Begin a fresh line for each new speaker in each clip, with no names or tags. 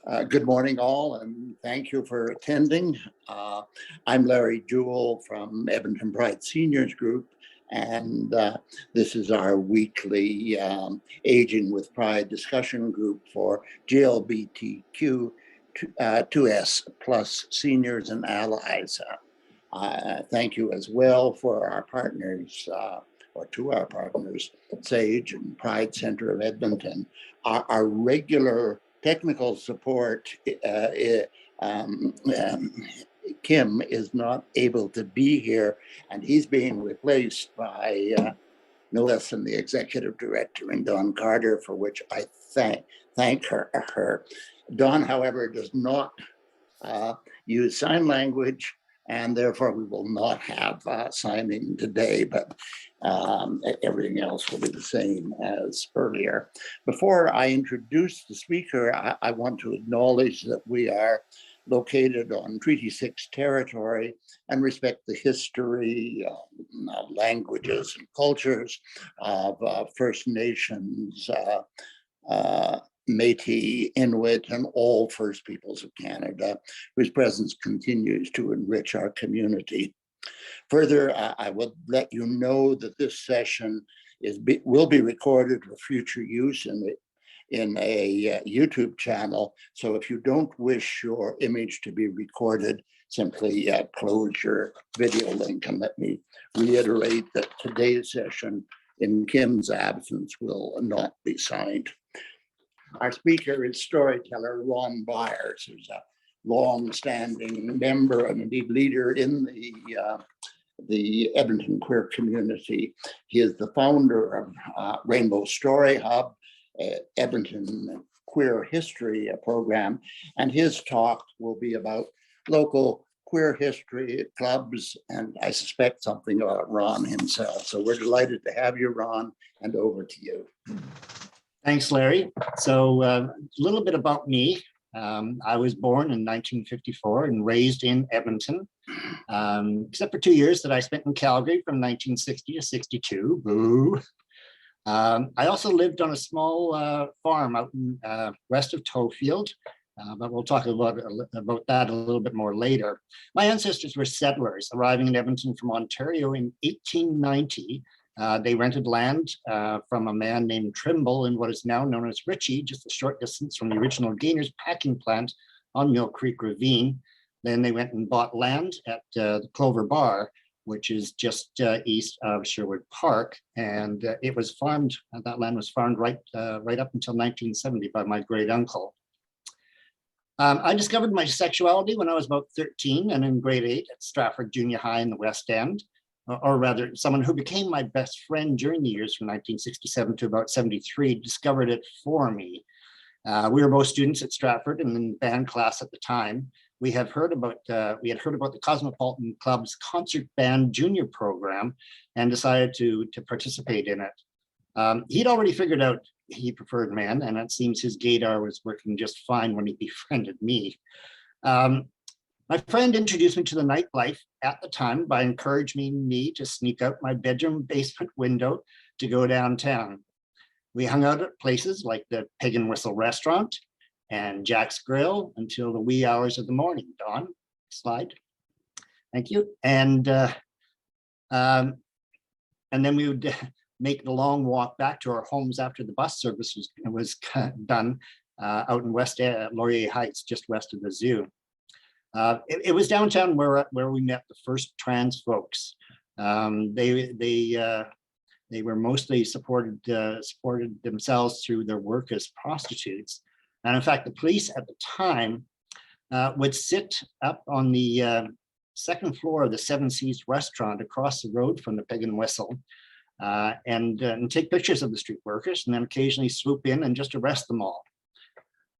Good morning, all, and thank you for attending. I'm Larry Jewell from Edmonton Pride Seniors Group, and this is our weekly Aging with Pride discussion group for GLBTQ 2S plus seniors and allies. Thank you as well for our partners, or to our partners, SAGE and Pride Center of Edmonton. Our regular technical support, Kim is not able to be here, and he's being replaced by no less than the executive director, and Don Carter, for which I thank her. Don, however, does not use sign language, and therefore we will not have signing today, but everything else will be the same as earlier. Before I introduce the speaker, I want to acknowledge that we are located on Treaty 6 territory and respect the history, languages and cultures of First Nations, Métis, Inuit, and all First Peoples of Canada, whose presence continues to enrich our community. Further, I will let you know that this session will be recorded for future use in a YouTube channel. So if you don't wish your image to be recorded, simply close your video link. And let me reiterate that today's session, in Kim's absence, will not be signed. Our speaker is storyteller Ron Byers, who's a long-standing member and indeed leader in the Edmonton queer community. He is the founder of Rainbow Story Hub, Edmonton Queer History program, and his talk will be about local queer history clubs, and I suspect something about Ron himself. So we're delighted to have you, Ron, and over to you.
Thanks, Larry. So a little bit about me. I was born in 1954 and raised in Edmonton, except for 2 years that I spent in Calgary from 1960 to 62. Boo. I also lived on a small farm out in, west of Tofield, but we'll talk about that a little bit more later. My ancestors were settlers arriving in Edmonton from Ontario in 1890. They rented land from a man named Trimble in what is now known as Ritchie, just a short distance from the original Gainers packing plant on Mill Creek Ravine. Then they went and bought land at the Clover Bar, which is just east of Sherwood Park. And it was farmed, that land was farmed right up until 1970 by my great uncle. I discovered my sexuality when I was about 13 and in grade 8 at Stratford Junior High in the West End. Or rather, someone who became my best friend during the years from 1967 to about 73 discovered it for me. We were both students at Stratford and in band class at the time. We had heard about the Cosmopolitan Club's concert band junior program and decided to participate in it. He'd already figured out he preferred men, and it seems his gaydar was working just fine when he befriended me. My friend introduced me to the nightlife at the time by encouraging me to sneak out my bedroom basement window to go downtown. We hung out at places like the Pig and Whistle restaurant and Jack's Grill until the wee hours of the morning. Don, slide. Thank you. And then we would make the long walk back to our homes after the bus service was done out in West Laurier Heights, just west of the zoo. It was downtown where we met the first trans folks. They were mostly supported themselves through their work as prostitutes. And in fact, the police at the time would sit up on the second floor of the Seven Seas restaurant across the road from the Pig and Whistle and take pictures of the street workers and then occasionally swoop in and just arrest them all.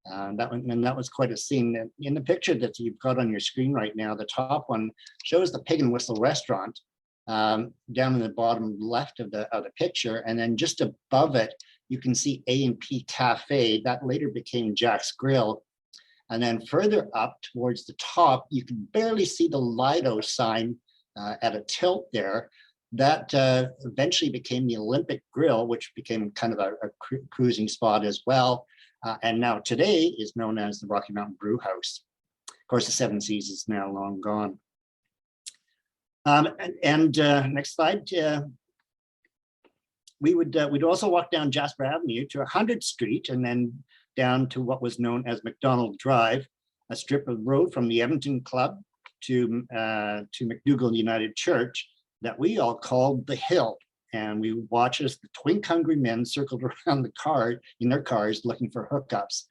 That was quite a scene. In the picture that you've got on your screen right now, the top one shows the Pig and Whistle restaurant down in the bottom left of the picture, and then just above it, you can see A&P Cafe. That later became Jack's Grill. And then further up towards the top, you can barely see the Lido sign at a tilt there. That eventually became the Olympic Grill, which became kind of a cruising spot as well. and now today is known as the Rocky Mountain Brew House. Of course, the Seven Seas is now long gone. Next slide. We'd also walk down Jasper Avenue to 100th Street and then down to what was known as McDonald Drive, a strip of road from the Edmonton Club to McDougall United Church that we all called the Hill. And we watched as the twink hungry men circled around the car in their cars looking for hookups.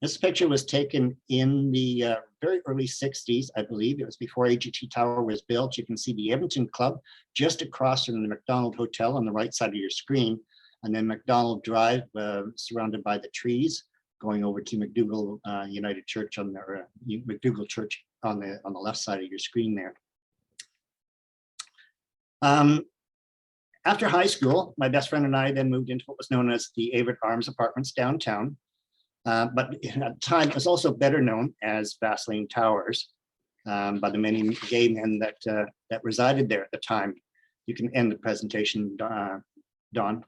This picture was taken in the very early 60s, I believe. It was before AGT Tower was built. You can see the Edmonton Club just across from the McDonald Hotel on the right side of your screen, and then McDonald Drive surrounded by the trees going over to McDougall United Church on the McDougall Church on the left side of your screen there. After high school, my best friend and I then moved into what was known as the Averitt Arms Apartments downtown. But at the time, it was also better known as Vaseline Towers by the many gay men that resided there at the time. You can end the presentation, Don.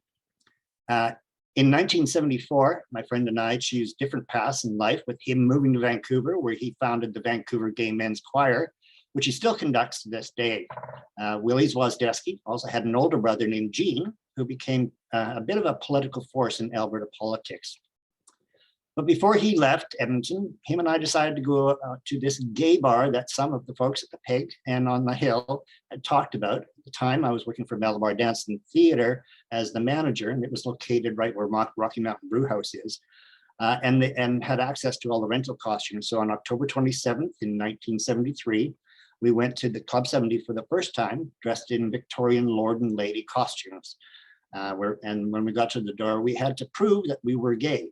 In 1974, my friend and I chose different paths in life, with him moving to Vancouver, where he founded the Vancouver Gay Men's Choir, which he still conducts to this day. Willie Zwazdeski also had an older brother named Gene, who became a bit of a political force in Alberta politics. But before he left Edmonton, him and I decided to go to this gay bar that some of the folks at the Peg and on the Hill had talked about. At the time, I was working for Malabar Dance and Theatre as the manager, and it was located right where Rocky Mountain Brew House is, and had access to all the rental costumes. So on October 27th in 1973, we went to the Club 70 for the first time, dressed in Victorian lord and lady costumes. And when we got to the door, we had to prove that we were gay.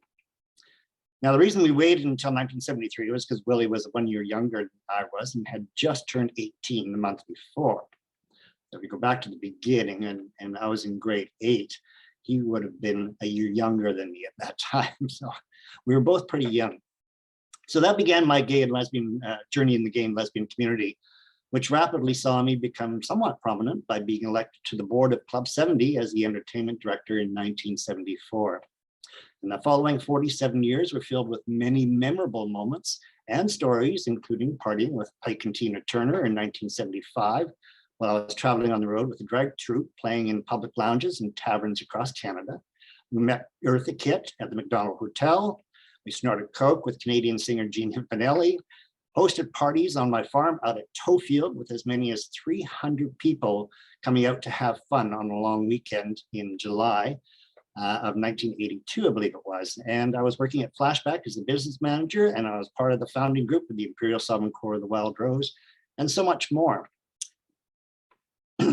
Now, the reason we waited until 1973 was because Willie was 1 year younger than I was and had just turned 18 the month before. So if we go back to the beginning, and I was in grade 8, he would have been a year younger than me at that time. So we were both pretty young. So that began my gay and lesbian journey in the gay and lesbian community, which rapidly saw me become somewhat prominent by being elected to the board of Club 70 as the entertainment director in 1974. And the following 47 years were filled with many memorable moments and stories, including partying with Pike and Tina Turner in 1975, while I was traveling on the road with a drag troupe playing in public lounges and taverns across Canada. We met Eartha Kitt at the McDonald Hotel. We snorted coke with Canadian singer Gene Himpanelli, hosted parties on my farm out at Toefield with as many as 300 people coming out to have fun on a long weekend in July of 1982, I believe it was. And I was working at Flashback as a business manager, and I was part of the founding group of the Imperial Sovereign Corps of the Wild Rose, and so much more.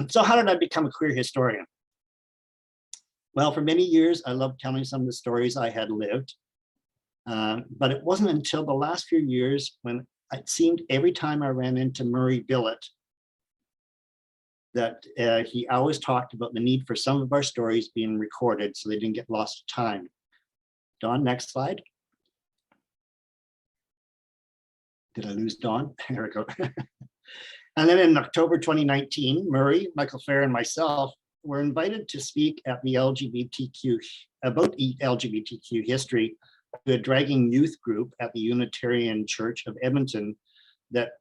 So how did I become a queer historian? Well, for many years, I loved telling some of the stories I had lived, but it wasn't until the last few years when it seemed every time I ran into Murray Billett that he always talked about the need for some of our stories being recorded so they didn't get lost to time. Dawn, next slide. Did I lose Dawn? There we go. And then in October 2019, Murray, Michael Fair, and myself were invited to speak at the about LGBTQ history to a dragging youth group at the Unitarian Church of Edmonton. That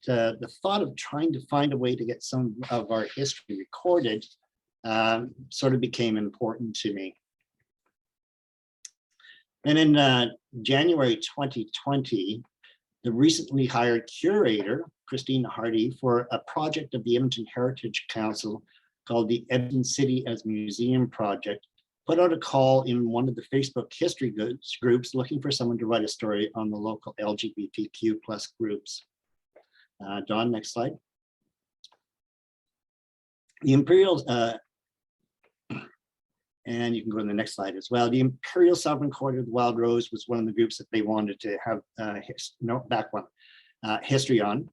the thought of trying to find a way to get some of our history recorded sort of became important to me. And in January 2020, the recently hired curator, Christina Hardy, for a project of the Edmonton Heritage Council called the Edmonton City as Museum Project, put out a call in one of the Facebook history groups looking for someone to write a story on the local LGBTQ plus groups. Dawn, next slide. The Imperial, and you can go to the next slide as well. The Imperial Sovereign Court of the Wild Rose was one of the groups that they wanted to have history on.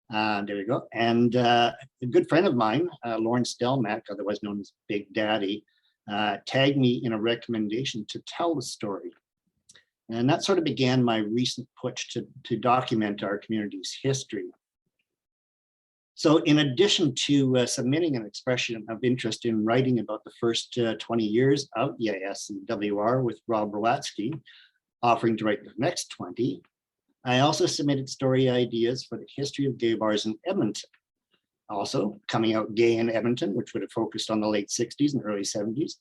There we go. And a good friend of mine, Lauren Stelmack, otherwise known as Big Daddy, tagged me in a recommendation to tell the story. And that sort of began my recent push to document our community's history. So in addition to submitting an expression of interest in writing about the first 20 years of EIS and WR with Rob Rowatsky, offering to write the next 20, I also submitted story ideas for the history of gay bars in Edmonton. Also, Coming Out Gay in Edmonton, which would have focused on the late 60s and early 70s.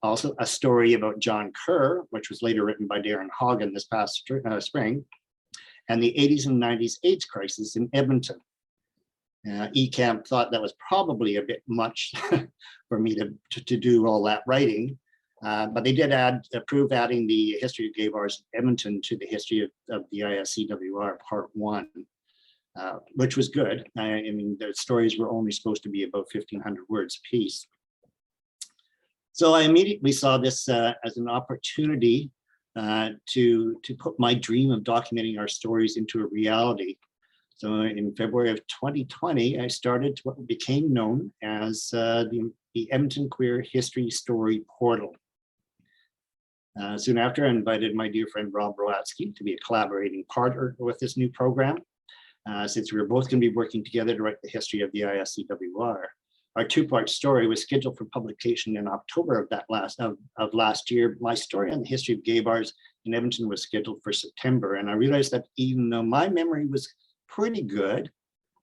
Also, a story about John Kerr, which was later written by Darren Hagen this past spring, and the 80s and 90s AIDS crisis in Edmonton. Ecamp thought that was probably a bit much for me to do all that writing, but they did approve adding the history of gay bars in Edmonton to the history of the ISCWR Part 1, which was good. I mean, the stories were only supposed to be about 1,500 words a piece. So I immediately saw this as an opportunity to put my dream of documenting our stories into a reality. So in February of 2020, I started what became known as the Edmonton Queer History Story Portal. Soon after, I invited my dear friend Rob Rowatsky to be a collaborating partner with this new program, since we were both going to be working together to write the history of the ISCWR. Our two-part story was scheduled for publication in October of last year. My story on the history of gay bars in Edmonton was scheduled for September, and I realized that even though my memory was pretty good,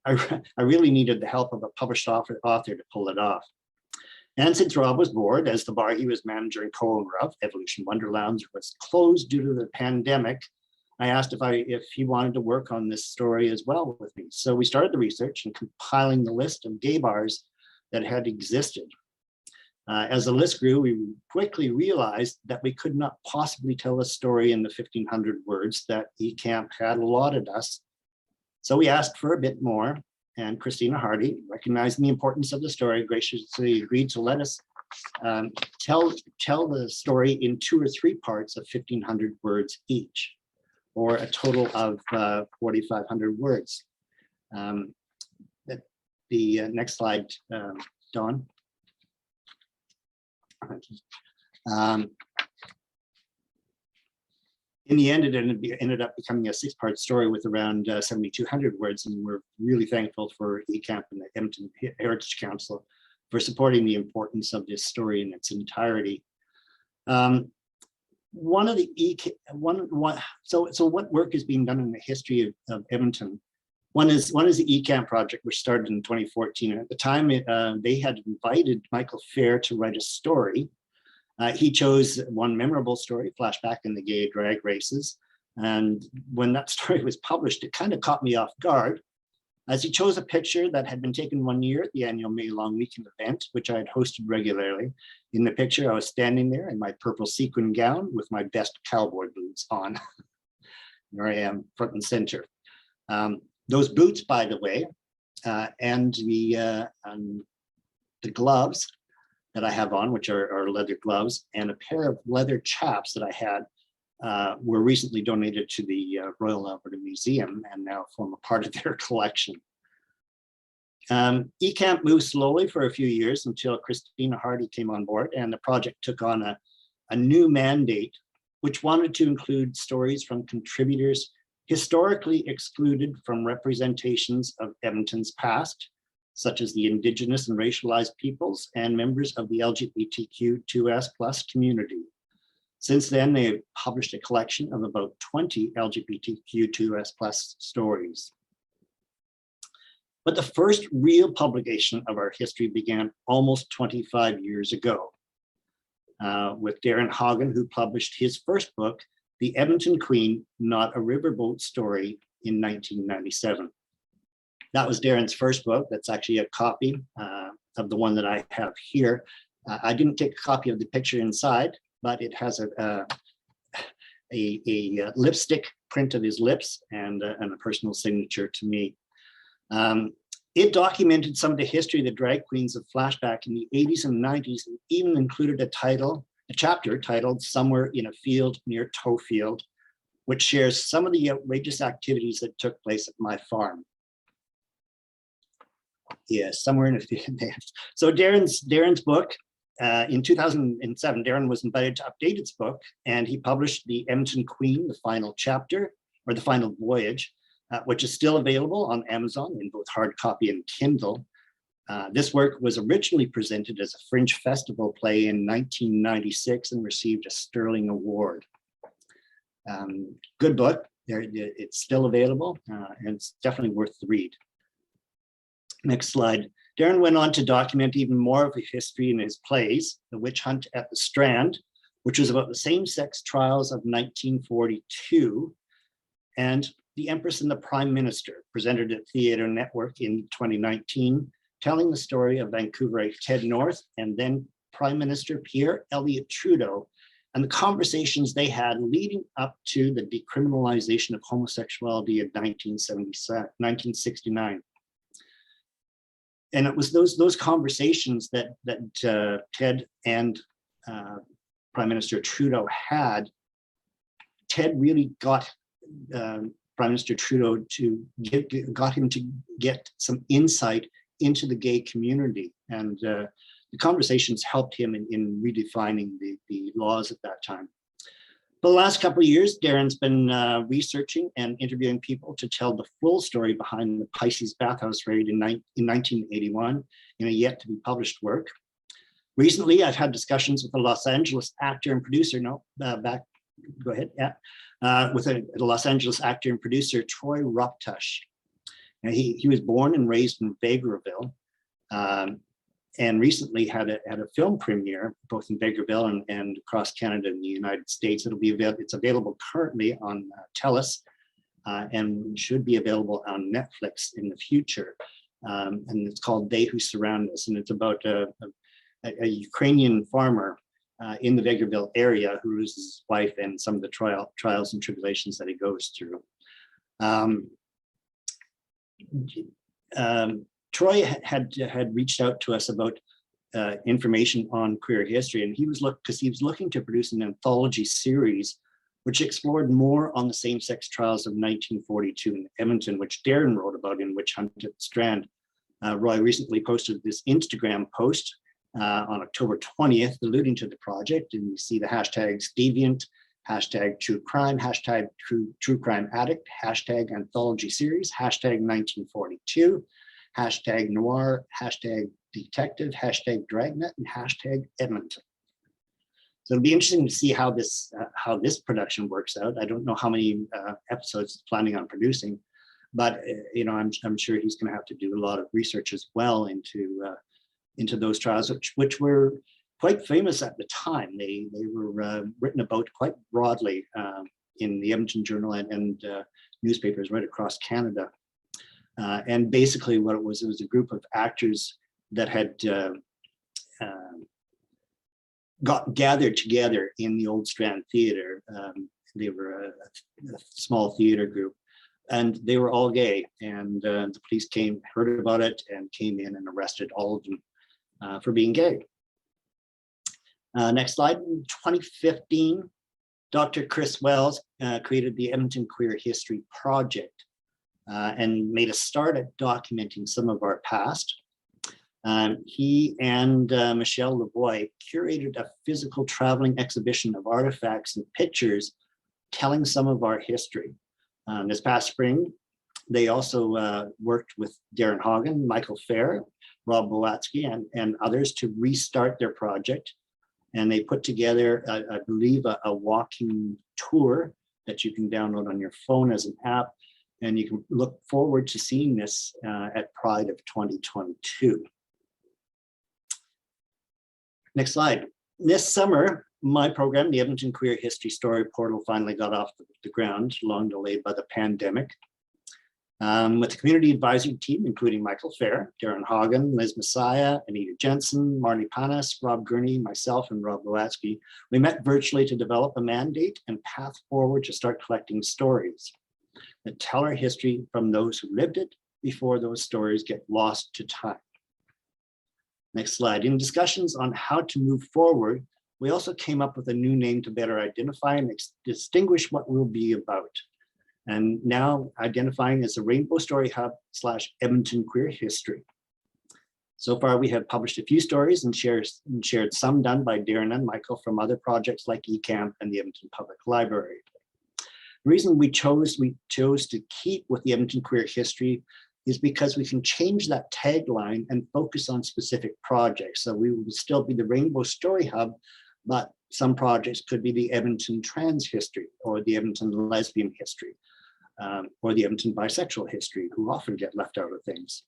I really needed the help of a published author to pull it off. And since Rob was bored, as the bar he was manager and co-owner of, Evolution Wonderlands, was closed due to the pandemic, I asked if he wanted to work on this story as well with me. So we started the research and compiling the list of gay bars that had existed. As the list grew, we quickly realized that we could not possibly tell a story in the 1,500 words that Ecamp had allotted us. So we asked for a bit more, and Christina Hardy, recognizing the importance of the story, graciously agreed to let us tell the story in 2 or 3 parts of 1,500 words each, or a total of 4,500 words. The next slide, Dawn. In the end, it ended up becoming a 6-part story with around 7,200 words, and we're really thankful for Ecamp and the Edmonton Heritage Council for supporting the importance of this story in its entirety. So what work is being done in the history of Edmonton? One is the Ecamp Project, which started in 2014. And at the time, they had invited Michael Fair to write a story. He chose one memorable story, Flashback in the Gay Drag Races. And when that story was published, it kind of caught me off guard, as he chose a picture that had been taken one year at the annual May Long Weekend event, which I had hosted regularly. In the picture, I was standing there in my purple sequin gown with my best cowboy boots on. There I am, front and center. Those boots, by the way, and the gloves that I have on, which are leather gloves, and a pair of leather chaps that I had were recently donated to the Royal Alberta Museum and now form a part of their collection. Ecamp moved slowly for a few years until Christina Hardy came on board, and the project took on a new mandate, which wanted to include stories from contributors historically excluded from representations of Edmonton's past, such as the Indigenous and racialized peoples and members of the LGBTQ2S+ community. Since then, they have published a collection of about 20 LGBTQ2S+ stories. But the first real publication of our history began almost 25 years ago with Darren Hagen, who published his first book, The Edmonton Queen, Not a Riverboat Story, in 1997. That was Darren's first book. That's actually a copy of the one that I have here. I didn't take a copy of the picture inside, but it has a lipstick print of his lips and a personal signature to me. It documented some of the history of the drag queens of Flashback in the 80s and 90s, and even included a chapter titled Somewhere in a Field Near Toefield, which shares some of the outrageous activities that took place at my farm. Yes, Somewhere in a Field. So Darren's book, in 2007, Darren was invited to update its book, and he published The Edmonton Queen, the final chapter, or the final voyage, which is still available on Amazon in both hard copy and Kindle. This work was originally presented as a Fringe Festival play in 1996 and received a Sterling Award. Good book. It's still available, and it's definitely worth the read. Next slide. Darren went on to document even more of his history in his plays, The Witch Hunt at the Strand, which was about the same-sex trials of 1942, and The Empress and the Prime Minister, presented at Theatre Network in 2019, telling the story of Vancouverite Ted North and then Prime Minister Pierre Elliott Trudeau, and the conversations they had leading up to the decriminalization of homosexuality in 1969. And it was those conversations that Ted and Prime Minister Trudeau had. Ted really got Prime Minister Trudeau got him to get some insight into the gay community, and the conversations helped him in redefining the laws at that time. For the last couple of years, Darren's been researching and interviewing people to tell the full story behind the Pisces bathhouse raid in 1981 in a yet to be published work. Recently, I've had discussions with a Los Angeles actor and producer, with a Los Angeles actor and producer, Troy Ruptush. Now, he was born and raised in Vegreville, and recently had a film premiere both in Vegreville and across Canada and the United States. It's available currently on TELUS, and should be available on Netflix in the future. And it's called They Who Surround Us, and it's about a Ukrainian farmer in the Vegreville area who loses his wife and some of the trials and tribulations that he goes through. Troy had reached out to us about information on queer history, and he was looking to produce an anthology series which explored more on the same-sex trials of 1942 in Edmonton, which Darren wrote about in Witch Hunt at the Strand. Roy recently posted this Instagram post on October 20th, alluding to the project, and you see the hashtags deviant, hashtag true crime, hashtag true crime addict, hashtag anthology series, hashtag 1942, hashtag noir, hashtag detective, hashtag dragnet, and hashtag Edmonton. So it'll be interesting to see how this production works out. I don't know how many episodes he's planning on producing, but I'm sure he's going to have to do a lot of research as well into those trials, which were quite famous at the time. They were written about quite broadly in the Edmonton Journal and newspapers right across Canada. And basically what it was a group of actors that had got gathered together in the old Strand Theatre. They were a small theatre group, and they were all gay, and the police heard about it and came in and arrested all of them for being gay. Next slide. In 2015, Dr. Chris Wells created the Edmonton Queer History Project and made a start at documenting some of our past. He and Michelle Lavoie curated a physical traveling exhibition of artifacts and pictures telling some of our history. This past spring, they also worked with Darren Hagen, Michael Fair, Rob Bowatsky, and others to restart their project. And they put together, I believe, a walking tour that you can download on your phone as an app. And you can look forward to seeing this at Pride of 2022. Next slide. This summer, my program, the Edmonton Queer History Story Portal, finally got off the ground, long delayed by the pandemic. With the community advisory team, including Michael Fair, Darren Hagen, Liz Messiah, Anita Jensen, Marnie Panas, Rob Gurney, myself, and Rob Bowatsky, we met virtually to develop a mandate and path forward to start collecting stories that tell our history from those who lived it before those stories get lost to time. Next slide. In discussions on how to move forward, we also came up with a new name to better identify and distinguish what we'll be about. And now identifying as a Rainbow Story Hub / Edmonton Queer History. So far, we have published a few stories and shared some done by Darren and Michael from other projects like Ecamp and the Edmonton Public Library. The reason we chose to keep with the Edmonton Queer History is because we can change that tagline and focus on specific projects. So we will still be the Rainbow Story Hub, but Some projects could be the Edmonton trans history, or the Edmonton lesbian history, or the Edmonton bisexual history, who often get left out of things.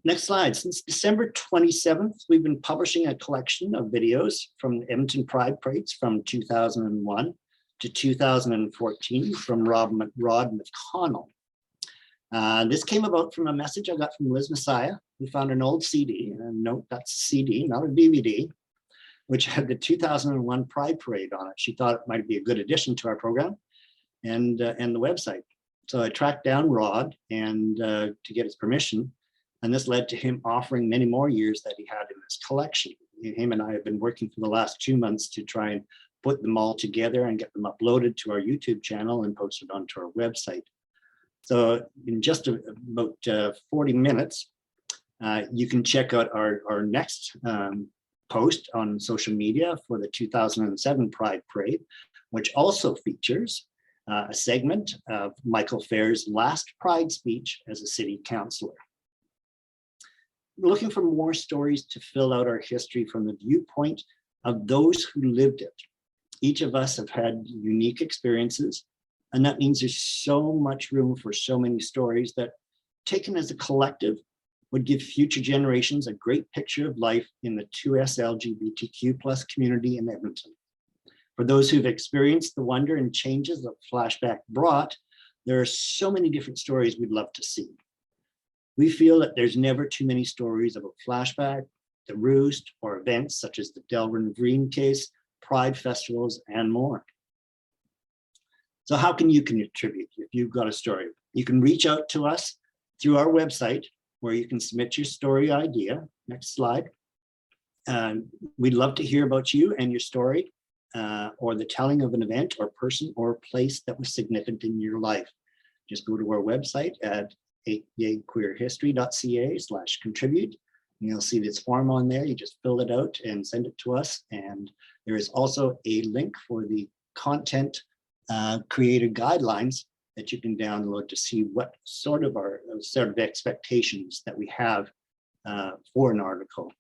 Next slide. Since December 27th, we've been publishing a collection of videos from the Edmonton Pride Parades from 2001 to 2014 from Rod McConnell. This came about from a message I got from Liz Messiah, who found an old CD, and note that's a CD, not a DVD, which had the 2001 Pride Parade on it. She thought it might be a good addition to our program and the website. So I tracked down Rod and to get his permission, and this led to him offering many more years that he had in his collection. Him and I have been working for the last 2 months to try and put them all together and get them uploaded to our YouTube channel and posted onto our website. So in just about 40 minutes, you can check out our next post on social media for the 2007 Pride Parade, which also features a segment of Michael Fair's last Pride speech as a city councillor. We're looking for more stories to fill out our history from the viewpoint of those who lived it. Each of us have had unique experiences, and that means there's so much room for so many stories that, taken as a collective, would give future generations a great picture of life in the 2S LGBTQ+ community in Edmonton. For those who've experienced the wonder and changes that Flashback brought, there are so many different stories we'd love to see. We feel that there's never too many stories about Flashback, the Roost, or events such as the Delrin Green case, Pride festivals, and more. So how can you contribute if you've got a story? You can reach out to us through our website, where you can submit your story idea. Next slide. We'd love to hear about you and your story, or the telling of an event or person or place that was significant in your life. Just go to our website at queerhistory.ca/contribute. You'll see this form on there. You just fill it out and send it to us. And there is also a link for the content creator guidelines that you can download to see what sort of expectations that we have for an article,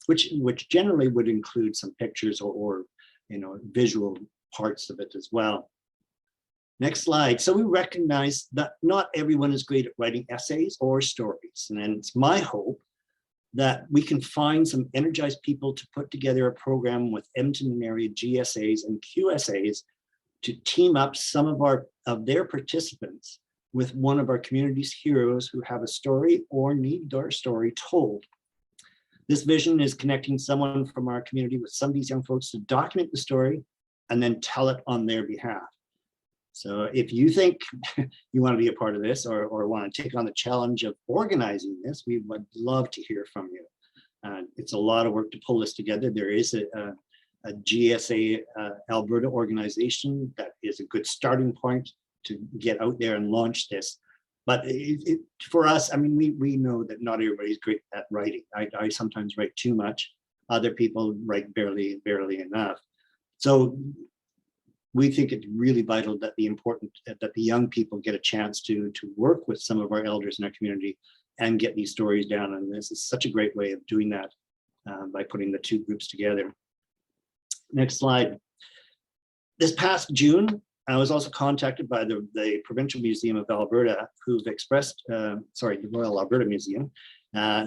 which generally would include some pictures or visual parts of it as well. Next slide. So we recognize that not everyone is great at writing essays or stories, and it's my hope that we can find some energized people to put together a program with Edmonton area GSAs and QSAs to team up some of their participants with one of our community's heroes who have a story or need their story told. This vision is connecting someone from our community with some of these young folks to document the story and then tell it on their behalf. So if you think you want to be a part of this or want to take on the challenge of organizing this, we would love to hear from you. It's a lot of work to pull this together. There is a GSA Alberta organization that is a good starting point to get out there and launch this. But for us, I mean, we know that not everybody's great at writing. I sometimes write too much. Other people write barely enough. So we think it's really vital that the young people get a chance to work with some of our elders in our community and get these stories down. And this is such a great way of doing that by putting the two groups together. Next slide. This past June, I was also contacted by the Provincial Museum of Alberta, who've expressed, the Royal Alberta Museum,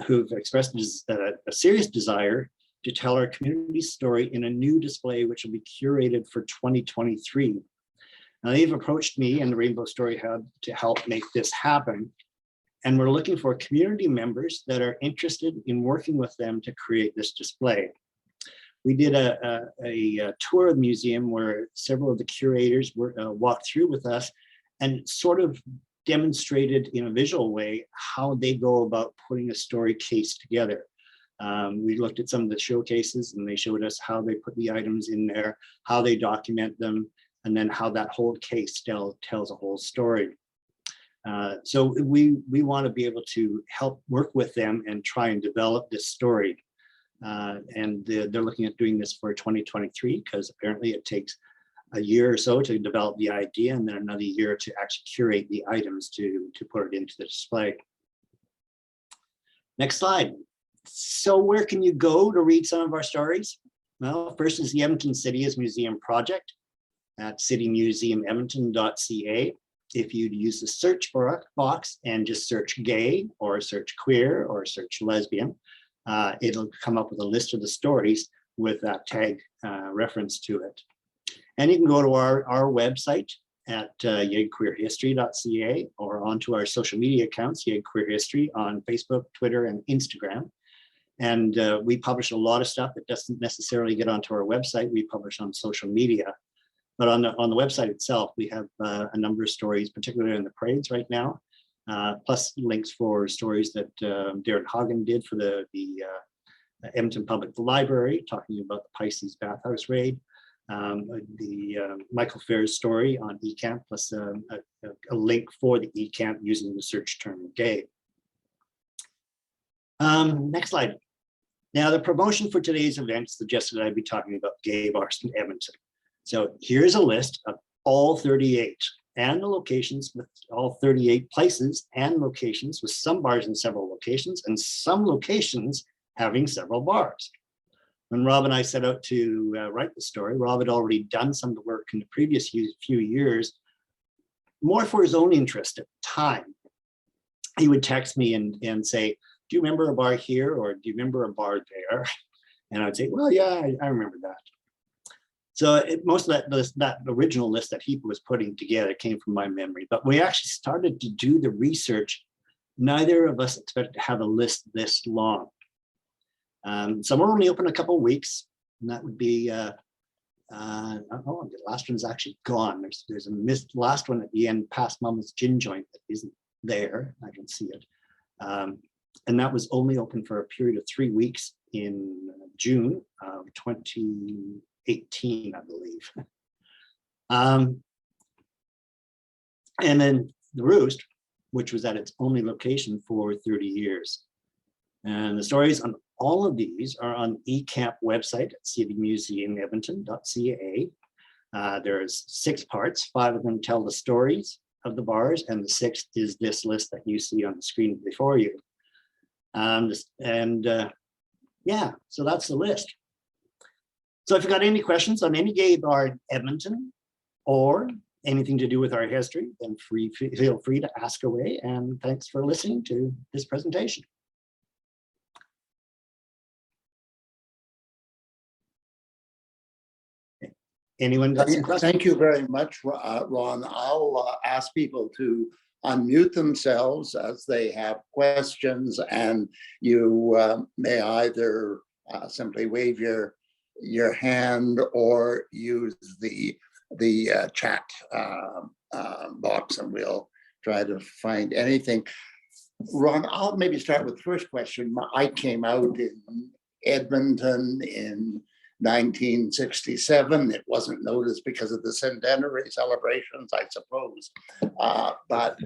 who've expressed a serious desire to tell our community story in a new display, which will be curated for 2023. Now, they've approached me and the Rainbow Story Hub to help make this happen. And we're looking for community members that are interested in working with them to create this display. We did a tour of the museum where several of the curators walked through with us and sort of demonstrated in a visual way how they go about putting a story case together. We looked at some of the showcases and they showed us how they put the items in there, how they document them, and then how that whole case tells a whole story. So we want to be able to help work with them and try and develop this story. And they're looking at doing this for 2023 because apparently it takes a year or so to develop the idea and then another year to actually curate the items to put it into the display. Next slide. So where can you go to read some of our stories? Well, first is the Edmonton City's Museum Project at citymuseumemonton.ca. If you'd use the search box and just search gay or search queer or search lesbian, it'll come up with a list of the stories with that tag reference to it. And you can go to our website at queerhistory.ca or onto our social media accounts, Yeg Queer History, on Facebook, Twitter, and Instagram. And we publish a lot of stuff that doesn't necessarily get onto our website. We publish on social media. But on the website itself, we have a number of stories, particularly in the parades right now, plus links for stories that Darren Hagen did for the Edmonton Public Library, talking about the Pisces bathhouse raid, the Michael Fair's story on Ecamp, plus a link for the Ecamp using the search term gay. Next slide. Now, the promotion for today's event suggested I'd be talking about gay bars in Edmonton. So here's a list of all 38 and the locations with all 38 places and locations with some bars in several locations and some locations having several bars. When Rob and I set out to write the story, Rob had already done some of the work in the previous few years, more for his own interest at the time. He would text me and say, do you remember a bar here or do you remember a bar there? And I would say, well, yeah, I remember that. So most of that original list that he was putting together came from my memory. But we actually started to do the research. Neither of us expected to have a list this long. Some are only open a couple of weeks, and that would be, oh, the last one's actually gone. There's a missed last one at the end, past Mama's Gin Joint, that isn't there. I can see it. And that was only open for a period of 3 weeks in June of 2018, I believe. And then the Roost, which was at its only location for 30 years. And the stories on all of these are on Ecamp website at citymuseumemonton.ca. There's 6 parts, 5 of them tell the stories of the bars, and the 6th is this list that you see on the screen before you. Yeah, so that's the list. So if you've got any questions on any gay bar in Edmonton or anything to do with our history, then feel free to ask away. And thanks for listening to this presentation. Anyone got some questions?
Thank you very much, Ron. I'll ask people to unmute themselves as they have questions, and you may either simply wave your hand or use the chat box, and we'll try to find anything. Ron, I'll maybe start with the first question. I came out in Edmonton in 1967. It wasn't noticed because of the centenary celebrations, I suppose. But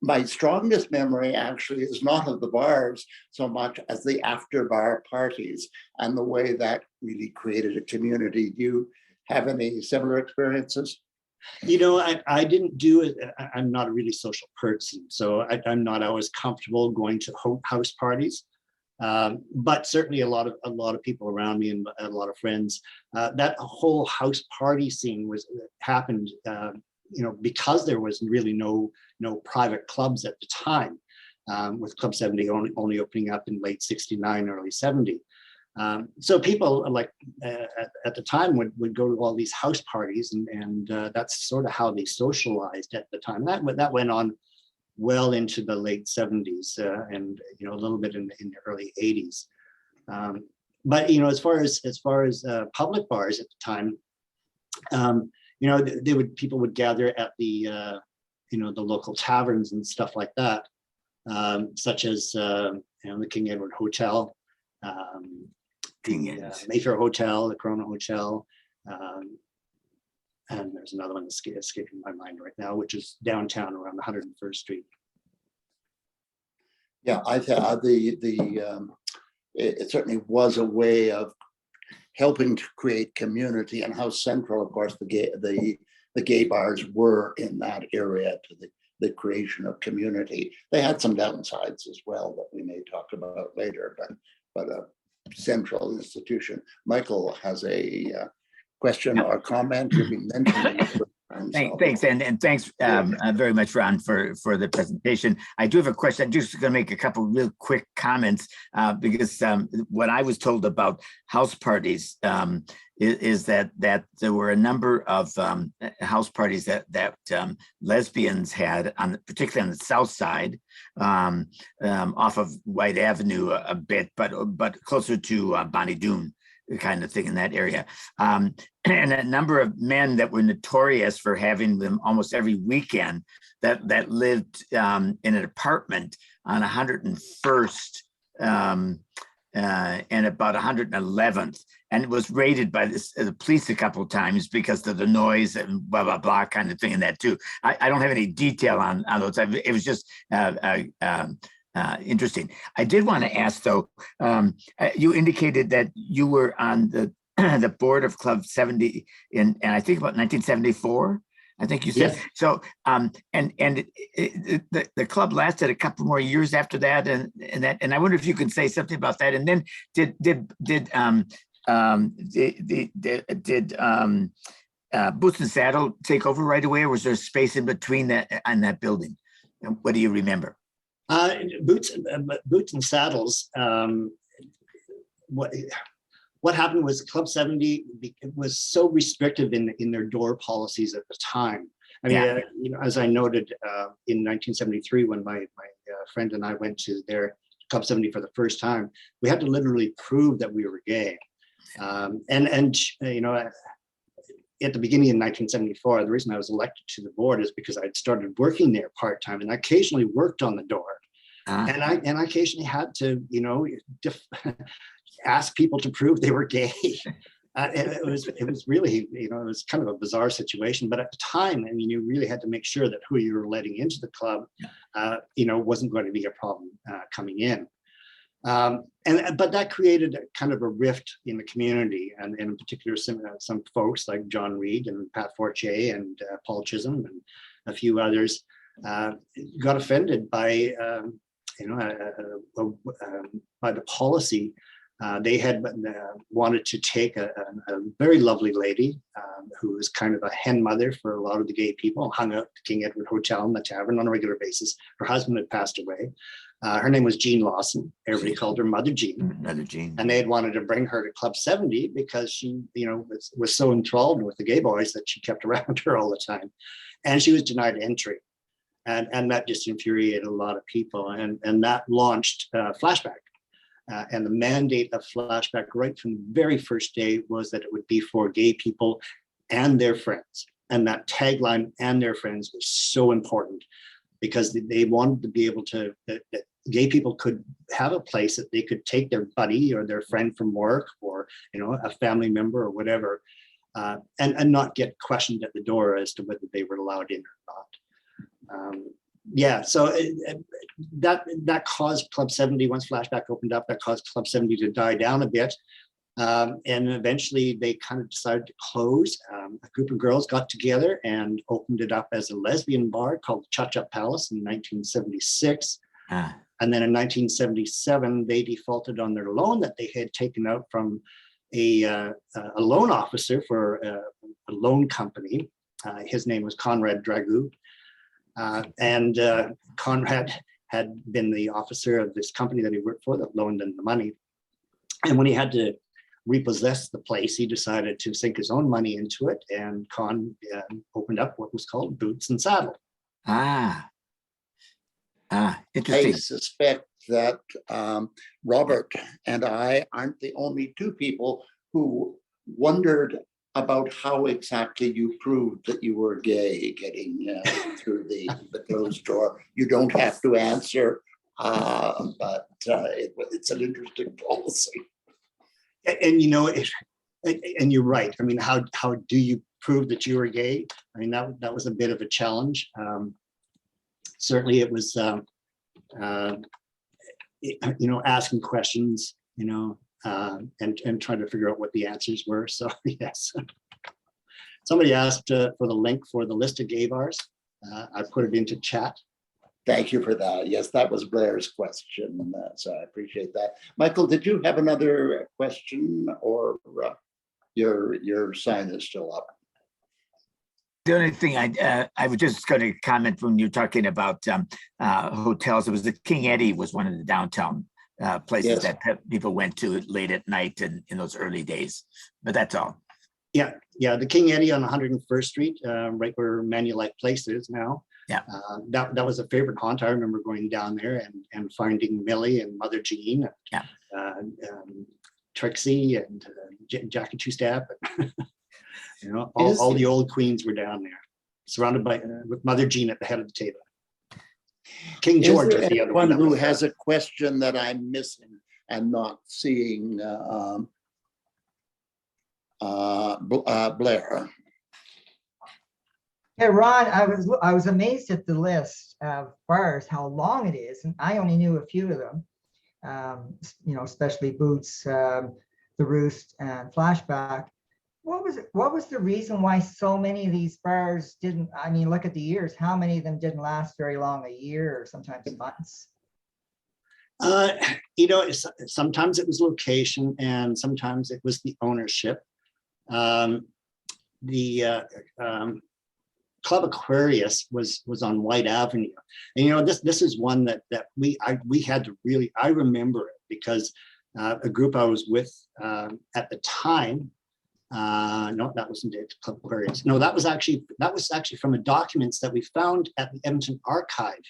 my strongest memory actually is not of the bars so much as the after bar parties and the way that really created a community. Do you have any similar experiences?
You know, I didn't do it. I'm not a really social person, so I'm not always comfortable going to house parties. But certainly a lot of people around me and a lot of friends. That whole house party scene happened, you know, because there was really no private clubs at the time, with Club 70 only opening up in late '69, early '70. So people like at the time would go to all these house parties, and that's sort of how they socialized at the time. That went on well into the late '70s, and you know, a little bit in the early '80s. But you know, as far as public bars at the time, you know, people would gather at the you know, the local taverns and stuff like that, such as you know, the King Edward Hotel, the Mayfair Hotel, the Corona Hotel, and there's another one that's escaping my mind right now, which is downtown around 101st Street.
Yeah, I thought it certainly was a way of helping to create community, and how central, of course, the gay bars were in that area to the creation of community. They had some downsides as well that we may talk about later, but central institution. Michael has a question or comment. You've been mentioning it.
Thanks, and thanks very much, Ron, for the presentation. I do have a question. I'm just going to make a couple real quick comments because what I was told about house parties is that there were a number of house parties that lesbians had, particularly on the south side, off of White Avenue a bit, but closer to Bonnie Doon kind of thing in that area. And a number of men that were notorious for having them almost every weekend that lived in an apartment on 101st and about 111th. And it was raided by the police a couple of times because of the noise and blah, blah, blah kind of thing in that too. I don't have any detail on those. It was just interesting. I did want to ask though, you indicated that you were on the the board of Club 70 and I think about 1974. I think you said. Yes. So the club lasted a couple more years after that, and I wonder if you could say something about that. And then did Boots and Saddle take over right away, or was there space in between that on that building? What do you remember?
Boots and Saddles. What happened was Club 70 was so restrictive in their door policies at the time. I mean, you know, as I noted in 1973, when my friend and I went to their Club 70 for the first time, we had to literally prove that we were gay. And you know, at the beginning of 1974, the reason I was elected to the board is because I'd started working there part-time, and I occasionally worked on the door. And I occasionally had to, you know, ask people to prove they were gay. It was really, you know, it was kind of a bizarre situation. But at the time, I mean, you really had to make sure that who you were letting into the club, you know, wasn't going to be a problem coming in. But that created a kind of a rift in the community, and in particular, some folks like John Reed and Pat Fortier and Paul Chisholm and a few others got offended by, you know, by the policy. They had wanted to take a very lovely lady who was kind of a hen mother for a lot of the gay people, hung out at the King Edward Hotel and the tavern on a regular basis. Her husband had passed away. Her name was Jean Lawson. Everybody called her Mother Jean.
Mother Jean.
And they had wanted to bring her to Club 70 because she, you know, was so enthralled with the gay boys that she kept around her all the time. And she was denied entry. And that just infuriated a lot of people. And that launched Flashback. And the mandate of Flashback right from the very first day was that it would be for gay people and their friends. And that tagline, "and their friends," was so important because they wanted to be able to, that gay people could have a place that they could take their buddy or their friend from work, or, you know, a family member or whatever, and not get questioned at the door as to whether they were allowed in or not. Yeah, so that caused Club 70, once Flashback opened up, that caused Club 70 to die down a bit. And eventually they kind of decided to close. A group of girls got together and opened it up as a lesbian bar called Cha-Cha Palace in 1976. And then in 1977, they defaulted on their loan that they had taken out from a loan officer for a loan company. His name was Conrad Dragoo. And Conrad had been the officer of this company that he worked for that loaned him the money. And when he had to repossess the place, he decided to sink his own money into it, and Con opened up what was called Boots and Saddle.
Interesting.
I suspect that Robert and I aren't the only two people who wondered about how exactly you proved that you were gay getting through the closed door. You don't have to answer, but it's an interesting policy.
And you know, and you're right. I mean, how do you prove that you were gay? I mean, that was a bit of a challenge. Certainly, it was, you know, asking questions, you know, and trying to figure out what the answers were. So yes, somebody asked for the link for the list of gay bars. I put it into chat.
Thank you for that. Yes, that was Blair's question, so I appreciate that. Michael, did you have another question, or your sign is still up?
The only thing I was just going to comment when you're talking about hotels, it was the King Eddie was one of the downtown places
Yes.
that people went to late at night and in those early days. But that's all.
Yeah, the King Eddie on 101st Street, right where Manulife Place is now.
Yeah.
That was a favorite haunt. I remember going down there and finding Millie and Mother Jean, and, Trixie and Jackie Two-Step. You know, all the old queens were down there, surrounded by with Mother Jean at the head of the table. King George was the other
one
one.
Who has a question that I'm missing and not seeing? Blair.
Yeah, Ron, I was amazed at the list of bars, how long it is, and I only knew a few of them. You know, especially Boots, the Roost, and Flashback. What was the reason why so many of these bars didn't? I mean, look at the years. How many of them didn't last very long? A year or sometimes months.
You know, sometimes it was location, and sometimes it was the ownership. The Club Aquarius was on White Avenue, and you know, this is one that we had to really, I remember it because a group I was with at the time. No, that wasn't it. Club Aquarius. No, that was actually from the documents that we found at the Edmonton Archive.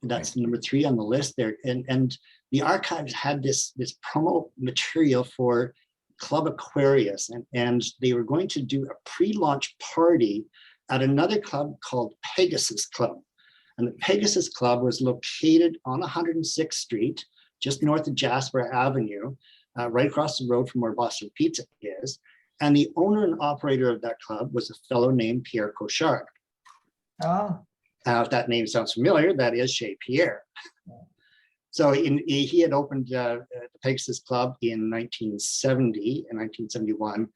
That's number 3 on the list there, and the archives had this promo material for Club Aquarius, and they were going to do a pre-launch party at another club called Pegasus Club. And the Pegasus Club was located on 106th Street, just north of Jasper Avenue, right across the road from where Boston Pizza is. And the owner and operator of that club was a fellow named Pierre Cochard.
Oh.
If that name sounds familiar, that is Chez Pierre. So he had opened the Pegasus Club in 1970 and 1971.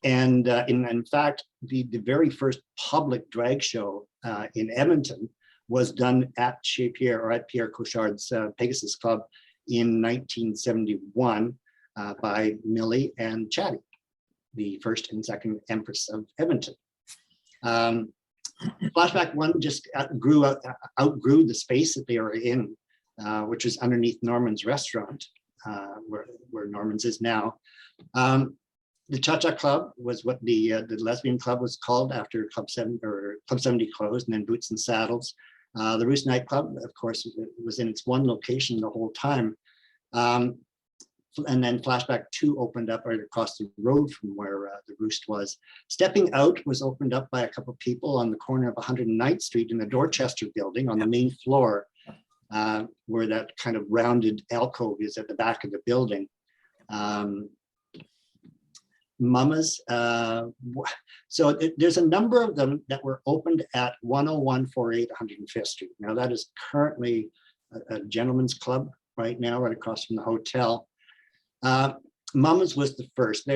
And in fact, the very first public drag show in Edmonton was done at Chez Pierre, or at Pierre Cochard's Pegasus Club in 1971 by Millie and Chatty, the first and second Empress of Edmonton. Flashback 1 just outgrew the space that they were in, which is underneath Norman's restaurant, where Norman's is now. The Cha-Cha Club was what the lesbian club was called after Club 70 closed, and then Boots and Saddles. The Roost nightclub, of course, was in its one location the whole time. And then Flashback 2 opened up right across the road from where the Roost was. Stepping Out was opened up by a couple of people on the corner of 109th Street in the Dorchester building on the main floor, where that kind of rounded alcove is at the back of the building. Mama's, so there's a number of them that were opened at 10148 105th Street. Now that is currently a gentleman's club right now, right across from the hotel. Mama's was the first.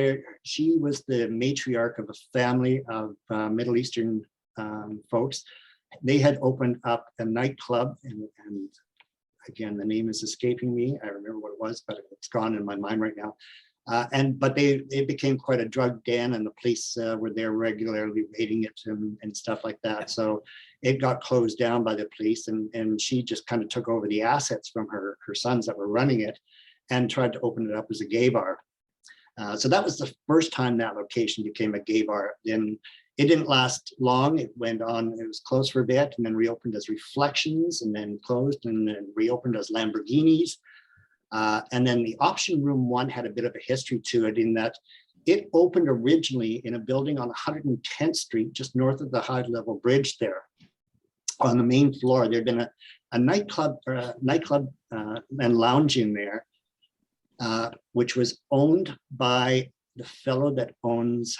She was the matriarch of a family of Middle Eastern folks. They had opened up a nightclub, and again, the name is escaping me. I remember what it was, but it's gone in my mind right now. But it became quite a drug den, and the police were there regularly raiding it and stuff like that. So it got closed down by the police, and she just kind of took over the assets from her sons that were running it and tried to open it up as a gay bar. So that was the first time that location became a gay bar. Then it didn't last long. It went on, it was closed for a bit, and then reopened as Reflections, and then closed, and then reopened as Lamborghinis. And then the Option Room 1 had a bit of a history to it, in that it opened originally in a building on 110th Street, just north of the high level bridge there. On the main floor, there'd been a nightclub and lounge in there, which was owned by the fellow that owns,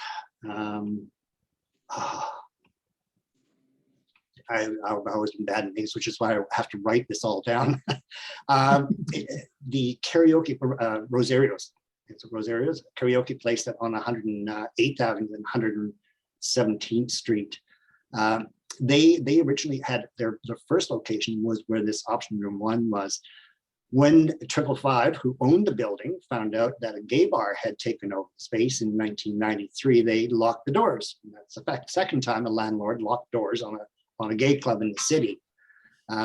I've always been bad at names, which is why I have to write this all down. The karaoke, Rosario's. It's a Rosario's karaoke place that on 108th Avenue and 117th Street. they originally had their first location was where this option room one was. When 555, who owned the building, found out that a gay bar had taken over the space in 1993, they locked the doors. And that's the second time a landlord locked doors on a gay club in the city.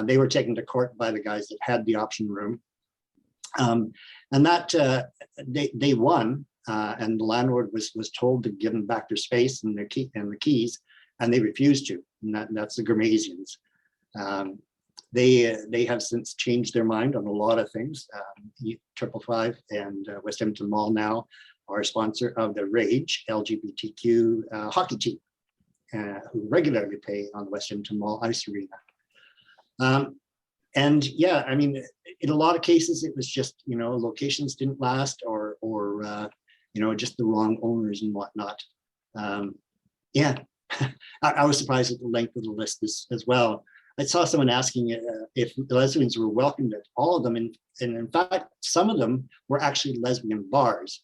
They were taken to court by the guys that had the option room. And that they won, and the landlord was told to give them back their space and the keys, and they refused to. And that's the Gramasians. They have since changed their mind on a lot of things. 555 and West Edmonton Mall now are a sponsor of the Rage LGBTQ hockey team, who regularly play on the West Edmonton Mall ice arena. And yeah, I mean, in a lot of cases, it was just, locations didn't last or just the wrong owners and whatnot. Yeah, I was surprised at the length of the list as well. I saw someone asking if the lesbians were welcomed at all of them. And in fact, some of them were actually lesbian bars,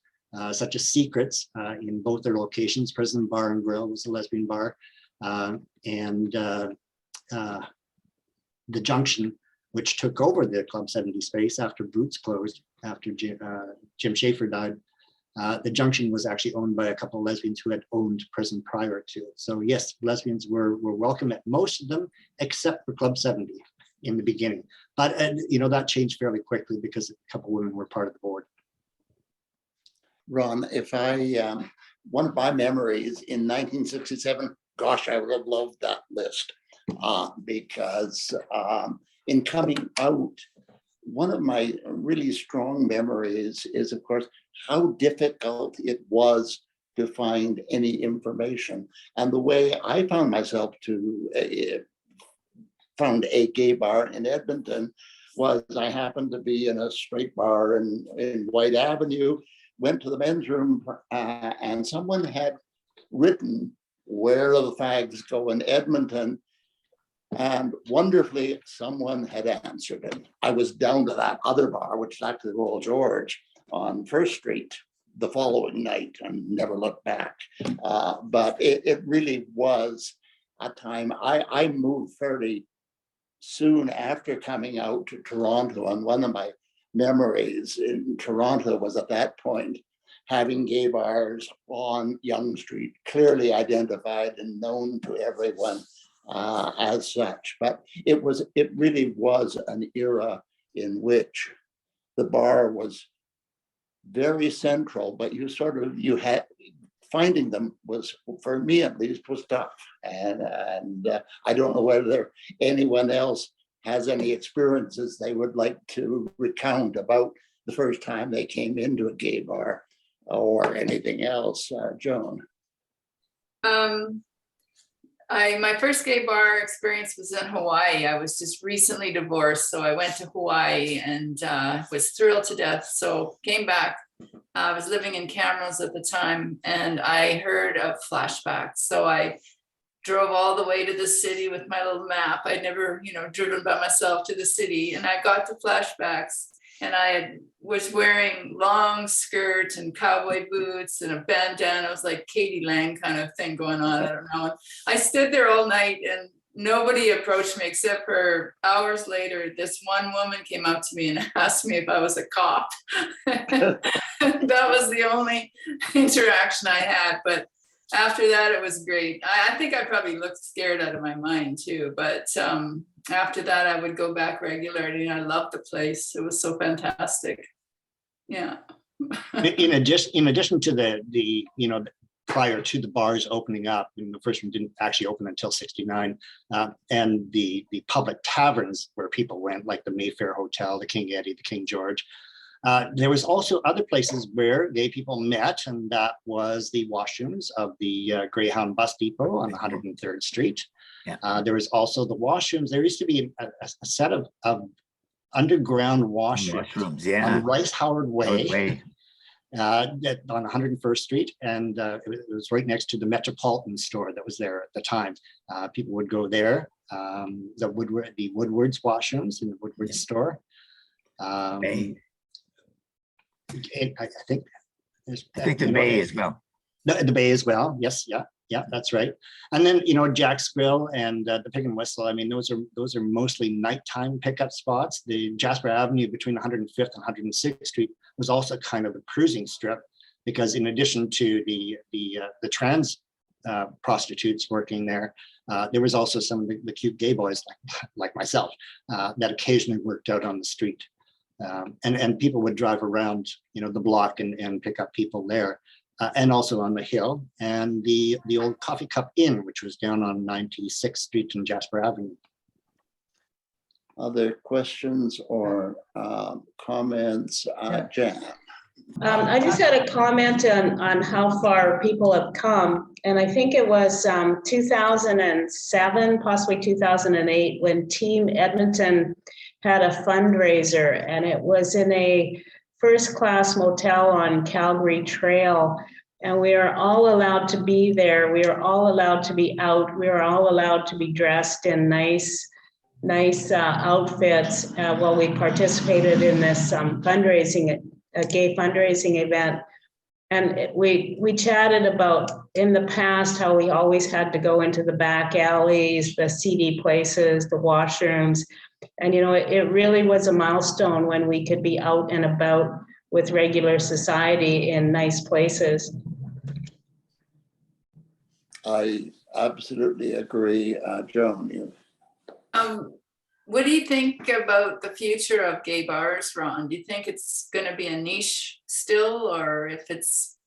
such as Secrets in both their locations. Prison Bar and Grill was a lesbian bar. And the Junction, which took over the Club 70 space after Boots closed, after Jim Schaefer died. The Junction was actually owned by a couple of lesbians who had owned Prison prior to it. So yes, lesbians were welcome at most of them, except for Club 70 in the beginning. But that changed fairly quickly because a couple of women were part of the board.
Ron, if one of my memories in 1967, gosh, I would have loved that list because in coming out, one of my really strong memories is, of course, how difficult it was to find any information. And the way I found myself to found a gay bar in Edmonton was I happened to be in a straight bar in White Avenue, went to the men's room, and someone had written, "Where are the fags go in Edmonton?" And wonderfully, someone had answered it. I was down to that other bar, which is actually the Royal George on First Street the following night and never looked back. But it really was a time. I moved fairly soon after coming out to Toronto, and one of my memories in Toronto was at that point having gay bars on Yonge Street, clearly identified and known to everyone as such. But it really was an era in which the bar was very central, but you had finding them was, for me at least, was tough. And I don't know whether anyone else has any experiences they would like to recount about the first time they came into a gay bar or anything else. Joan.
My first gay bar experience was in Hawaii. I was just recently divorced, so I went to Hawaii and was thrilled to death. So came back. I was living in Camrose at the time, and I heard of flashbacks. So I drove all the way to the city with my little map. I'd never, driven by myself to the city, and I got to flashbacks. And I was wearing long skirts and cowboy boots and a bandana. It was like Katie Lang kind of thing going on. I don't know. I stood there all night and nobody approached me except for hours later. This one woman came up to me and asked me if I was a cop. That was the only interaction I had. But after that, it was great. I think I probably looked scared out of my mind too. But after that, I would go back regularly, and I loved the place. It was so fantastic. Yeah.
In addition to the prior to the bars opening up, and the first one didn't actually open until '69, and the public taverns where people went, like the Mayfair Hotel, the King Eddie, the King George. There was also other places where gay people met, and that was the washrooms of the Greyhound Bus Depot on 103rd Street. Yeah. There was also the washrooms. There used to be a set of underground washrooms on Rice Howard Way. On 101st Street, and it was right next to the Metropolitan store that was there at the time. People would go there. The Woodward's washrooms in the Woodward's store. I think
the Bay as well.
The Bay as well. Yes, yeah. Yeah, that's right. And then, Jack's Grill and the Pig and Whistle. I mean, those are mostly nighttime pickup spots. The Jasper Avenue between 105th and 106th Street was also kind of a cruising strip, because in addition to the trans prostitutes working there, there was also some of the cute gay boys like myself that occasionally worked out on the street. And people would drive around, the block and pick up people there. And also on the hill, and the old Coffee Cup Inn, which was down on 96th Street and Jasper Avenue.
Other questions or comments? Jan?
I just had a comment on how far people have come. And I think it was 2007, possibly 2008, when Team Edmonton had a fundraiser, and it was in a first-class motel on Calgary Trail. And we are all allowed to be there. We are all allowed to be out. We are all allowed to be dressed in nice outfits while we participated in this gay fundraising event. And we chatted about in the past how we always had to go into the back alleys, the seedy places, the washrooms. And, it really was a milestone when we could be out and about with regular society in nice places.
I absolutely agree. Joan, you.
What do you think about the future of gay bars, Ron? Do you think it's going to be a niche still, or if it's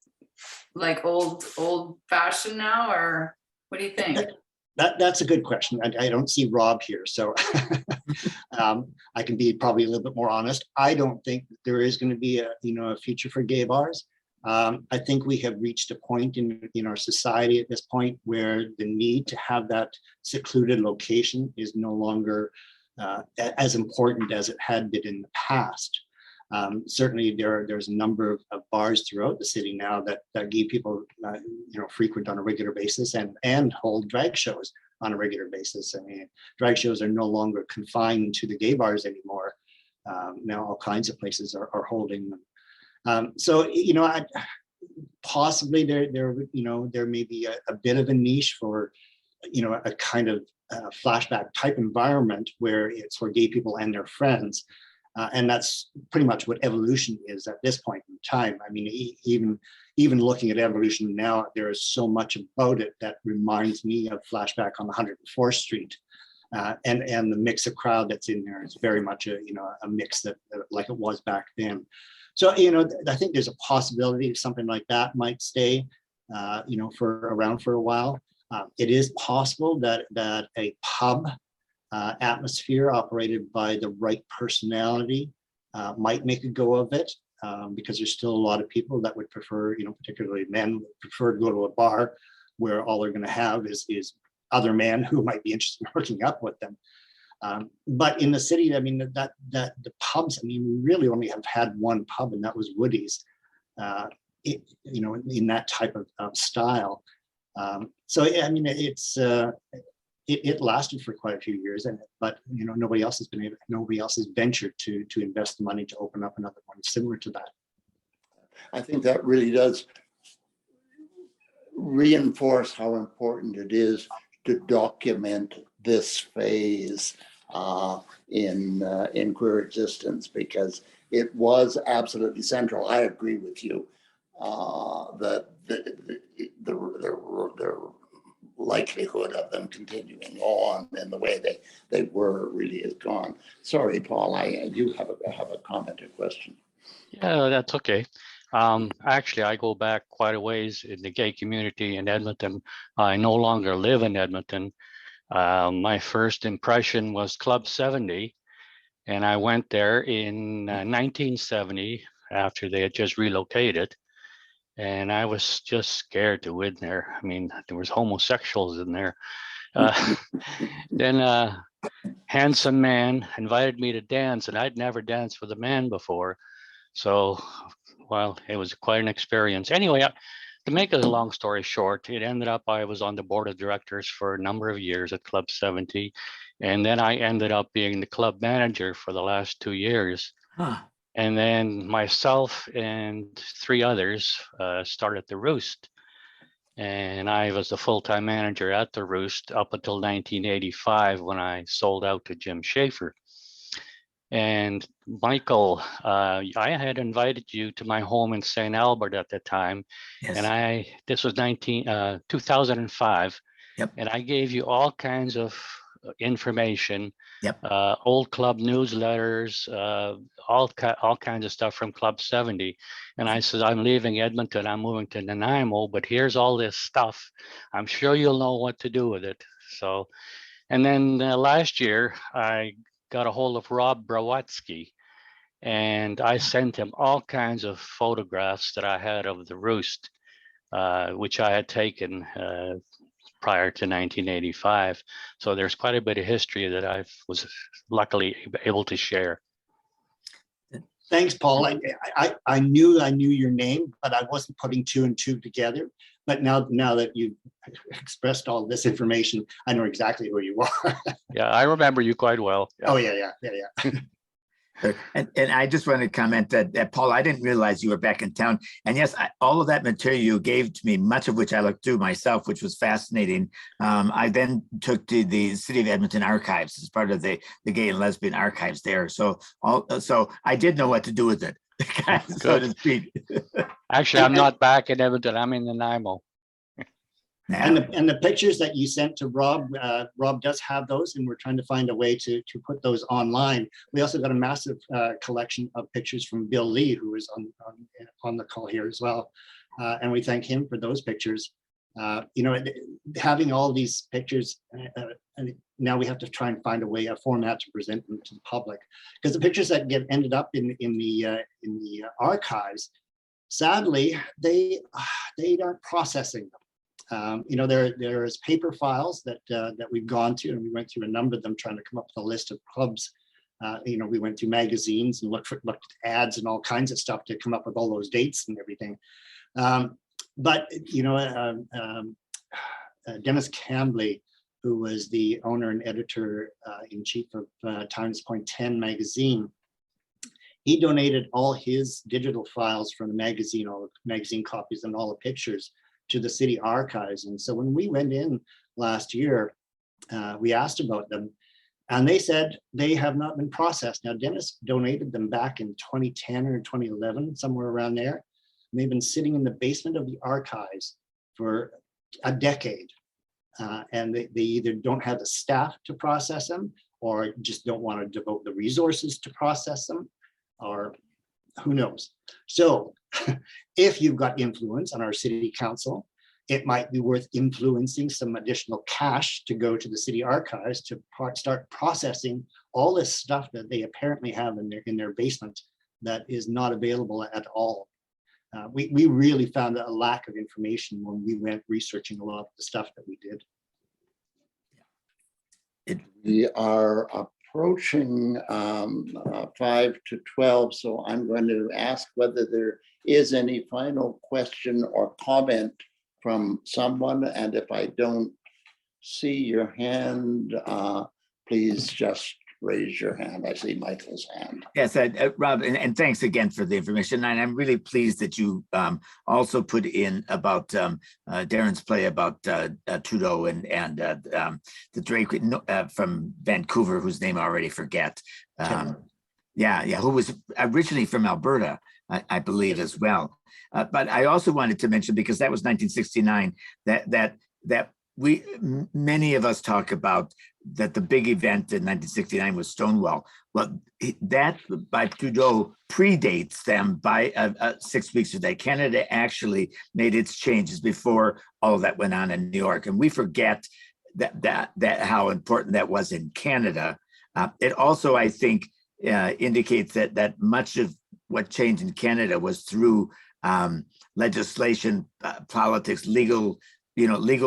like old fashioned now, or what do you think?
That's a good question. I don't see Rob here, so I can be probably a little bit more honest. I don't think there is going to be a future for gay bars. I think we have reached a point in our society at this point where the need to have that secluded location is no longer as important as it had been in the past. Certainly, there's a number of bars throughout the city now that gay people frequent on a regular basis and hold drag shows on a regular basis. I mean, drag shows are no longer confined to the gay bars anymore. Now all kinds of places are holding them. So possibly there may be a bit of a niche for a kind of flashback type environment where it's for gay people and their friends. And that's pretty much what evolution is at this point in time. I mean, even looking at evolution now, there is so much about it that reminds me of Flashback on 104th Street. And the mix of crowd that's in there is very much a mix that like it was back then. So, I think there's a possibility something like that might stay, around for a while. It is possible that a pub atmosphere operated by the right personality might make a go of it, because there's still a lot of people that would prefer, particularly men, prefer to go to a bar where all they're going to have is other men who might be interested in hooking up with them. But in the city, I mean, that the pubs, I mean, we really only have had one pub, and that was Woody's, in that type of style. So I mean, it lasted for quite a few years, but nobody else has ventured to invest the money to open up another one similar to that.
I think that really does reinforce how important it is to document this phase in queer existence, because it was absolutely central. I agree with you that the likelihood of them continuing on in the way they were really is gone. Sorry, Paul, I do have a comment or question.
Yeah, that's okay. Actually, I go back quite a ways in the gay community in Edmonton. I no longer live in Edmonton. My first impression was Club 70, and I went there in 1970 after they had just relocated. And I was just scared to go in there. I mean, there was homosexuals in there. Then a handsome man invited me to dance, and I'd never danced with a man before. So, well, it was quite an experience. Anyway, to make a long story short, it ended up I was on the board of directors for a number of years at Club 70. And then I ended up being the club manager for the last 2 years.
Huh.
And then myself and 3 others started the Roost. And I was the full-time manager at the Roost up until 1985 when I sold out to Jim Schaefer. And Michael, I had invited you to my home in St. Albert at the time.
Yes.
And this was 2005.
Yep.
And I gave you all kinds of information,
Yep.
Old club newsletters, all kinds of stuff from Club 70. And I said, I'm leaving Edmonton, I'm moving to Nanaimo, but here's all this stuff. I'm sure you'll know what to do with it. So, and then last year, I got a hold of Rob Brawatsky, and I sent him all kinds of photographs that I had of the Roost, which I had taken prior to 1985. So there's quite a bit of history that I was luckily able to share.
Thanks, Paul. I knew your name, but I wasn't putting two and two together. But now that you've expressed all this information, I know exactly who you are.
Yeah, I remember you quite well.
Oh, yeah.
And I just want to comment that Paul, I didn't realize you were back in town. And yes, all of that material you gave to me, much of which I looked through myself, which was fascinating. I then took to the City of Edmonton archives as part of the gay and lesbian archives there. So I did know what to do with it, so to speak.
Actually, I'm not back in Edmonton. I'm in Nanaimo.
And the pictures that you sent to Rob, Rob does have those, and we're trying to find a way to put those online. We also got a massive collection of pictures from Bill Lee, who is on the call here as well, and we thank him for those pictures. Having all these pictures, and now we have to try and find a format to present them to the public, because the pictures that ended up in the archives, sadly, they aren't processing them. There is paper files that we've gone to, and we went through a number of them trying to come up with a list of clubs. We went through magazines and looked at ads and all kinds of stuff to come up with all those dates and everything. Dennis Cambly, who was the owner and editor in chief of Times Point 10 magazine, he donated all his digital files from the magazine, all the magazine copies and all the pictures, to the city archives. And so when we went in last year, we asked about them, and they said they have not been processed. Now, Dennis donated them back in 2010 or 2011, somewhere around there. And they've been sitting in the basement of the archives for a decade. And they either don't have the staff to process them, or just don't want to devote the resources to process them, or who knows. So if you've got influence on our city council, it might be worth influencing some additional cash to go to the city archives to start processing all this stuff that they apparently have in their basement that is not available at all. We really found a lack of information when we went researching a lot of the stuff that we did.
We are approaching 5 to 12, so I'm going to ask whether there is any final question or comment from someone, and if I don't see your hand, please just raise your hand. I see Michael's hand.
Yes, Rob, and thanks again for the information. And I'm really pleased that you also put in about Darren's play about Trudeau and the Drake from Vancouver, whose name I already forget. Who was originally from Alberta, I believe, as well. But I also wanted to mention, because that was 1969, that many of us talk about that the big event in 1969 was Stonewall. Well, that by Trudeau predates them by 6 weeks of that. Canada actually made its changes before all of that went on in New York, and we forget that how important that was in Canada. It also, I think, indicates that much of what changed in Canada was through legislation, politics, legal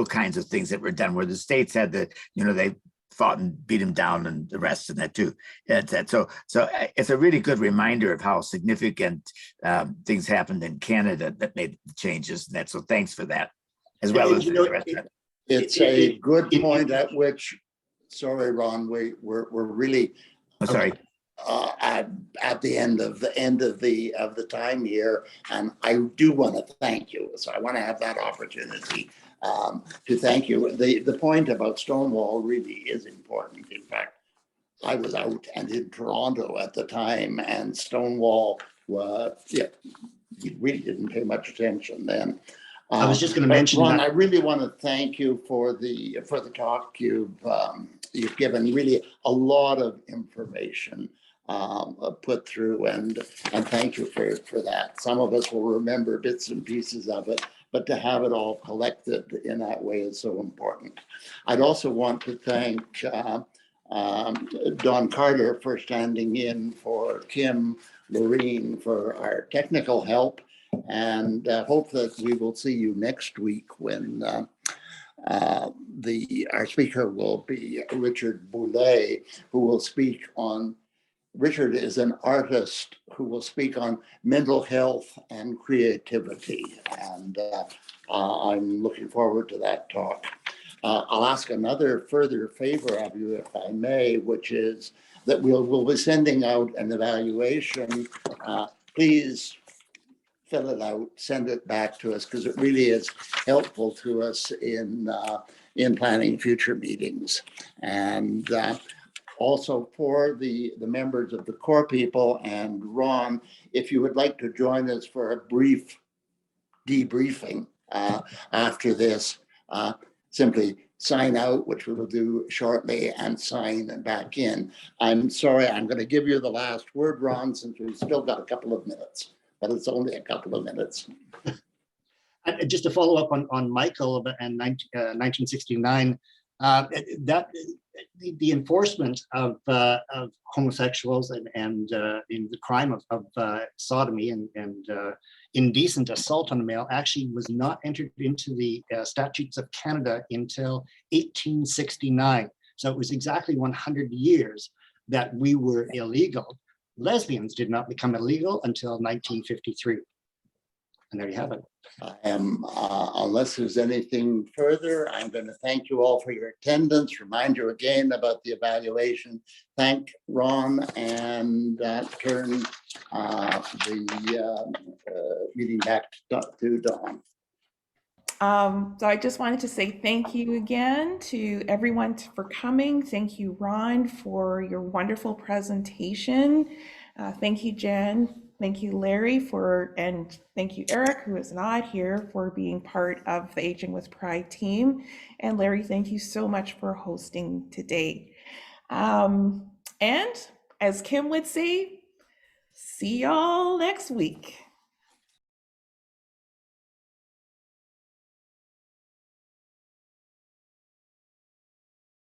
kinds of things that were done, where the states had they fought and beat him down and the rest of that too. So it's a really good reminder of how significant things happened in Canada that made the changes. And so thanks for that, as well as the rest of it.
It's a good point at which, sorry, Ron, we're really
sorry.
at the end of the time here, and I do want to thank you. So I want to have that opportunity to thank you. The point about Stonewall really is important. In fact, I was out and in Toronto at the time, and Stonewall was, yeah, you really didn't pay much attention then.
I was just going to mention
Ron,
that.
I really want to thank you for the talk you've given. Really a lot of information put through, and thank you for that. Some of us will remember bits and pieces of it, but to have it all collected in that way is so important. I'd also want to thank Don Carter for standing in for Kim Loreen for our technical help, and hope that we will see you next week when our speaker will be Richard Boulay, who will speak on. Richard is an artist who will speak on mental health and creativity, and I'm looking forward to that talk. I'll ask another further favor of you, if I may, which is that we'll be sending out an evaluation. Please fill it out, send it back to us, because it really is helpful to us in planning future meetings. And also for the members of the core people and Ron, if you would like to join us for a brief debriefing after this, simply sign out, which we will do shortly, and sign back in. I'm sorry, I'm going to give you the last word, Ron, since we've still got a couple of minutes, but it's only a couple of minutes.
Just to follow up on Michael and 1969, that the enforcement of homosexuals and in the crime of sodomy and indecent assault on a male actually was not entered into the statutes of Canada until 1869. So it was exactly 100 years that we were illegal. Lesbians did not become illegal until 1953. And there you have it.
Unless there's anything further, I'm going to thank you all for your attendance, remind you again about the evaluation, thank Ron, and turn the meeting back to Dawn.
So I just wanted to say thank you again to everyone for coming. Thank you, Ron, for your wonderful presentation. Thank you, Jen. Thank you, Larry, and thank you, Eric, who is not here, for being part of the Aging with Pride team. And Larry, thank you so much for hosting today. And as Kim would say, see y'all next week.